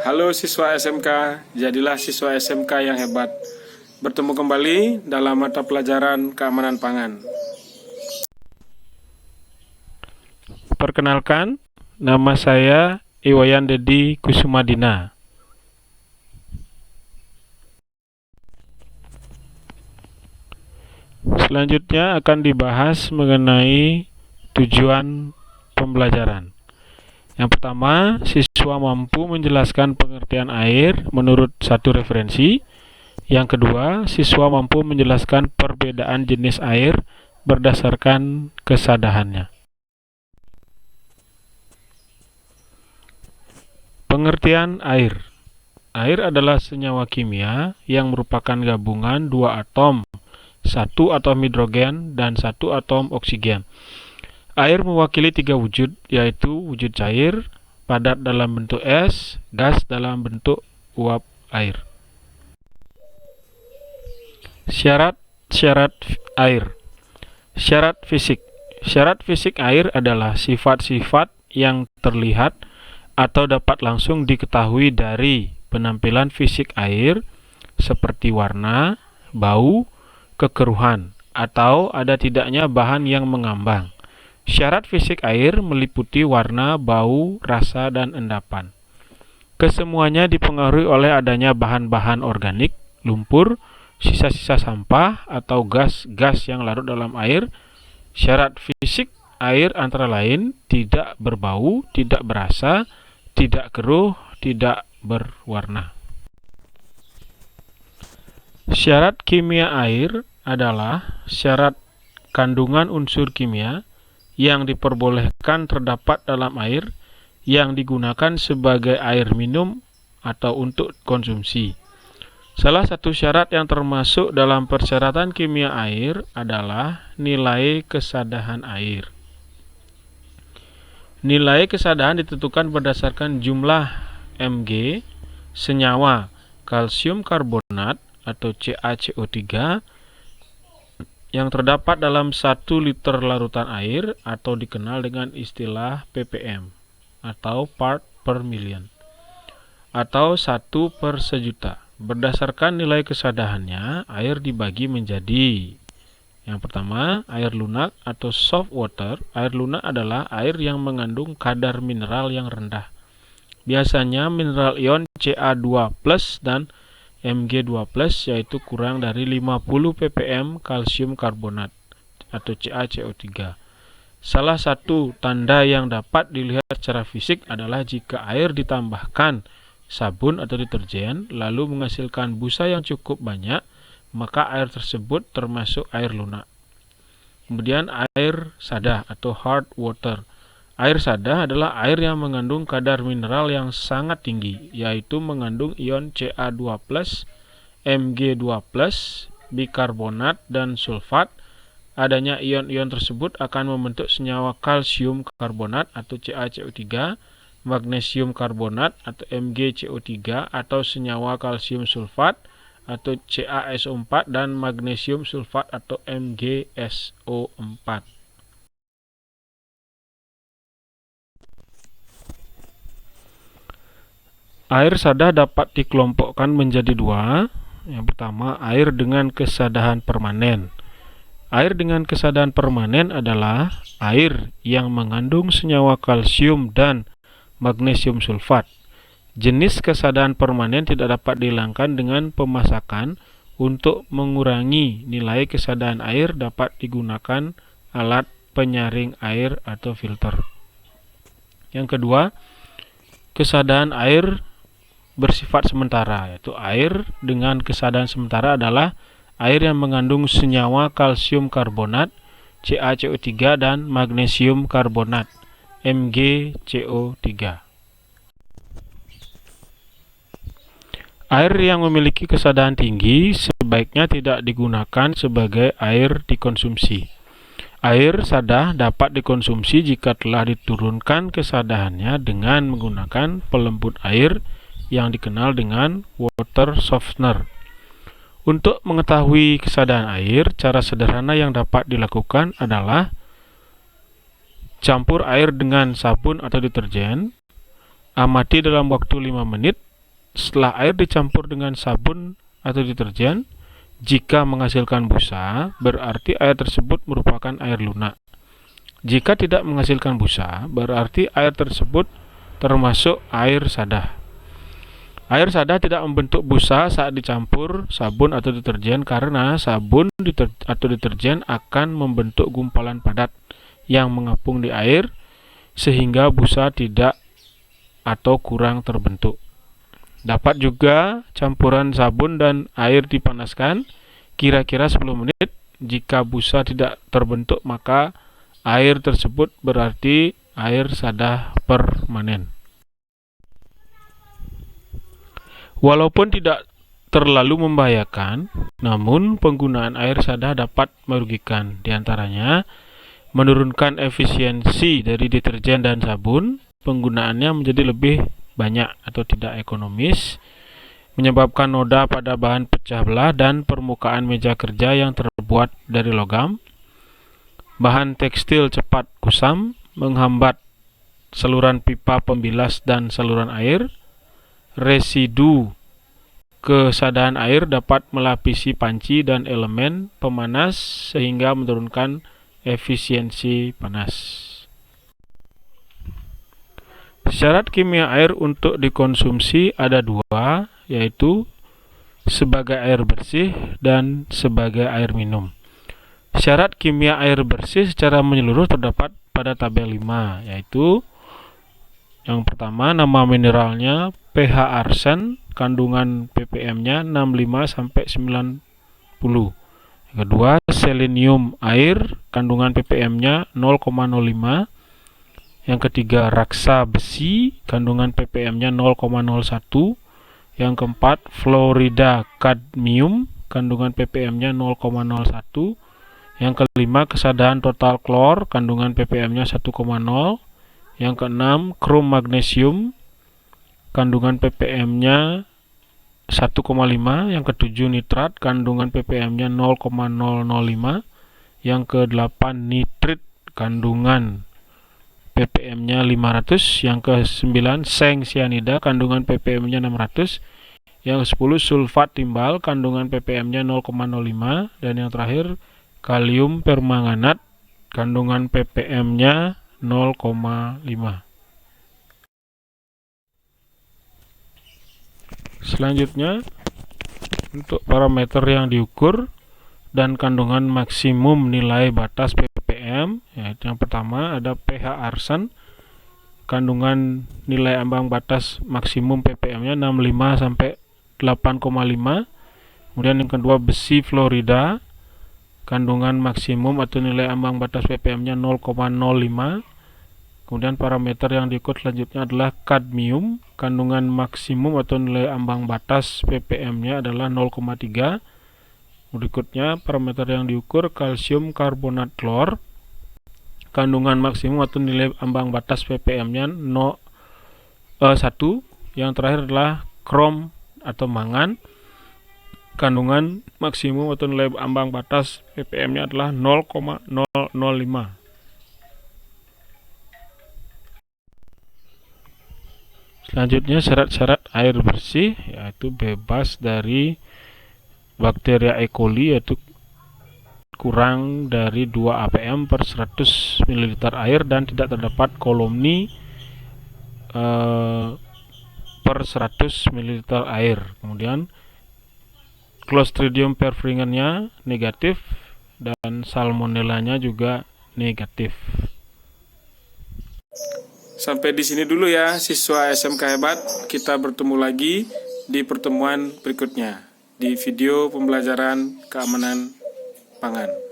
Halo siswa SMK, jadilah siswa SMK yang hebat. Bertemu kembali dalam mata pelajaran keamanan pangan. Perkenalkan, nama saya Iwayan Dedi Kusumadina. Selanjutnya akan dibahas mengenai tujuan pembelajaran. Yang pertama, siswa mampu menjelaskan pengertian air menurut satu referensi. Yang kedua, siswa mampu menjelaskan perbedaan jenis air berdasarkan kesadahannya. Pengertian air. Air adalah senyawa kimia yang merupakan gabungan dua atom, satu atom hidrogen dan satu atom oksigen. Air mewakili tiga wujud, yaitu wujud cair, padat dalam bentuk es, gas dalam bentuk uap air. Syarat air. Syarat fisik. Syarat fisik air adalah sifat-sifat yang terlihat atau dapat langsung diketahui dari penampilan fisik air seperti warna, bau, kekeruhan, atau ada tidaknya bahan yang mengambang. Syarat fisik air meliputi warna, bau, rasa, dan endapan. Kesemuanya dipengaruhi oleh adanya bahan-bahan organik, lumpur, sisa-sisa sampah, atau gas-gas yang larut dalam air. Syarat fisik air antara lain tidak berbau, tidak berasa, tidak keruh, tidak berwarna. Syarat kimia air adalah syarat kandungan unsur kimia yang diperbolehkan terdapat dalam air yang digunakan sebagai air minum atau untuk konsumsi. Salah satu syarat yang termasuk dalam persyaratan kimia air adalah nilai kesadahan air. Nilai kesadahan ditentukan berdasarkan jumlah Mg senyawa kalsium karbonat atau CaCO3 yang terdapat dalam 1 liter larutan air atau dikenal dengan istilah ppm atau part per million atau 1 per sejuta. Berdasarkan nilai kesadahannya, air dibagi menjadi yang pertama, air lunak atau soft water. Air lunak adalah air yang mengandung kadar mineral yang rendah. Biasanya mineral ion Ca2+ dan Mg2+, yaitu kurang dari 50 ppm kalsium karbonat atau CaCO3. Salah satu tanda yang dapat dilihat secara fisik adalah jika air ditambahkan sabun atau deterjen lalu menghasilkan busa yang cukup banyak, maka air tersebut termasuk air lunak. Kemudian air sada atau hard water. Air sada adalah air yang mengandung kadar mineral yang sangat tinggi, yaitu mengandung ion Ca2+, Mg2+, bikarbonat, dan sulfat. Adanya ion-ion tersebut akan membentuk senyawa kalsium karbonat atau CaCO3, magnesium karbonat atau MgCO3, atau senyawa kalsium sulfat atau CaSO4, dan magnesium sulfat atau MgSO4. Air sada dapat dikelompokkan menjadi dua. Yang pertama, air dengan kesadahan permanen. Air dengan kesadahan permanen adalah air yang mengandung senyawa kalsium dan magnesium sulfat. Jenis kesadahan permanen tidak dapat dihilangkan dengan pemasakan. Untuk mengurangi nilai kesadahan air dapat digunakan alat penyaring air atau filter. Yang kedua, kesadahan air bersifat sementara, yaitu air dengan kesadahan sementara adalah air yang mengandung senyawa kalsium karbonat, CaCO3, dan magnesium karbonat, MgCO3. Air yang memiliki kesadahan tinggi sebaiknya tidak digunakan sebagai air dikonsumsi. Air sada dapat dikonsumsi jika telah diturunkan kesadahannya dengan menggunakan pelembut air yang dikenal dengan water softener. Untuk mengetahui kesadahan air, cara sederhana yang dapat dilakukan adalah campur air dengan sabun atau deterjen, amati dalam waktu 5 menit, setelah air dicampur dengan sabun atau deterjen, jika menghasilkan busa, berarti air tersebut merupakan air lunak. Jika tidak menghasilkan busa, berarti air tersebut termasuk air sadah. Air sadah tidak membentuk busa saat dicampur sabun atau deterjen karena sabun atau deterjen akan membentuk gumpalan padat yang mengapung di air sehingga busa tidak atau kurang terbentuk. Dapat juga campuran sabun dan air dipanaskan kira-kira 10 menit. Jika busa tidak terbentuk, maka air tersebut berarti air sadah permanen. Walaupun tidak terlalu membahayakan, namun penggunaan air sadah dapat merugikan. Di antaranya, menurunkan efisiensi dari deterjen dan sabun, penggunaannya menjadi lebih banyak atau tidak ekonomis, menyebabkan noda pada bahan pecah belah dan permukaan meja kerja yang terbuat dari logam, bahan tekstil cepat kusam, menghambat saluran pipa pembilas dan saluran air, residu kesadahan air dapat melapisi panci dan elemen pemanas sehingga menurunkan efisiensi panas. Syarat kimia air untuk dikonsumsi ada dua, yaitu sebagai air bersih dan sebagai air minum. Syarat kimia air bersih secara menyeluruh terdapat pada tabel 5, yaitu yang pertama, nama mineralnya pH arsen, kandungan ppm-nya 65-90. Yang kedua, selenium air, kandungan ppm-nya 0,05. Yang ketiga, raksa besi, kandungan ppm-nya 0,01. Yang keempat, fluorida kadmium, kandungan ppm-nya 0,01. Yang kelima, kesadahan total klor, kandungan ppm-nya 1,0. Yang keenam, krom magnesium, kandungan ppm-nya 1,5. Yang ketujuh, nitrat, kandungan ppm-nya 0,005. Yang kedelapan, nitrit, kandungan ppm-nya 500. Yang ke-9, seng sianida, kandungan ppm-nya 600. Yang ke-10, sulfat timbal, kandungan ppm-nya 0,05. Dan yang terakhir, kalium permanganat, kandungan ppm-nya 0,5. Selanjutnya, untuk parameter yang diukur dan kandungan maksimum nilai batas ppm, yaitu yang pertama ada pH arsen, kandungan nilai ambang batas maksimum ppm-nya 65 sampai 8,5. Kemudian yang kedua, besi fluorida, kandungan maksimum atau nilai ambang batas ppm-nya 0,05. Kemudian parameter yang diukur selanjutnya adalah kadmium, kandungan maksimum atau nilai ambang batas ppm-nya adalah 0,3. Berikutnya parameter yang diukur kalsium karbonat klor, kandungan maksimum atau nilai ambang batas ppm-nya 1. Yang terakhir adalah krom atau mangan, kandungan maksimum atau nilai ambang batas ppm-nya adalah 0,005. Selanjutnya, syarat-syarat air bersih, yaitu bebas dari bakteria E. coli, yaitu kurang dari 2 APM per 100 ml air dan tidak terdapat koloni per 100 ml air. Kemudian Clostridium perfringens-nya negatif dan salmonellanya juga negatif. Sampai di sini dulu ya siswa SMK Hebat. Kita bertemu lagi di pertemuan berikutnya di video pembelajaran keamanan pangan.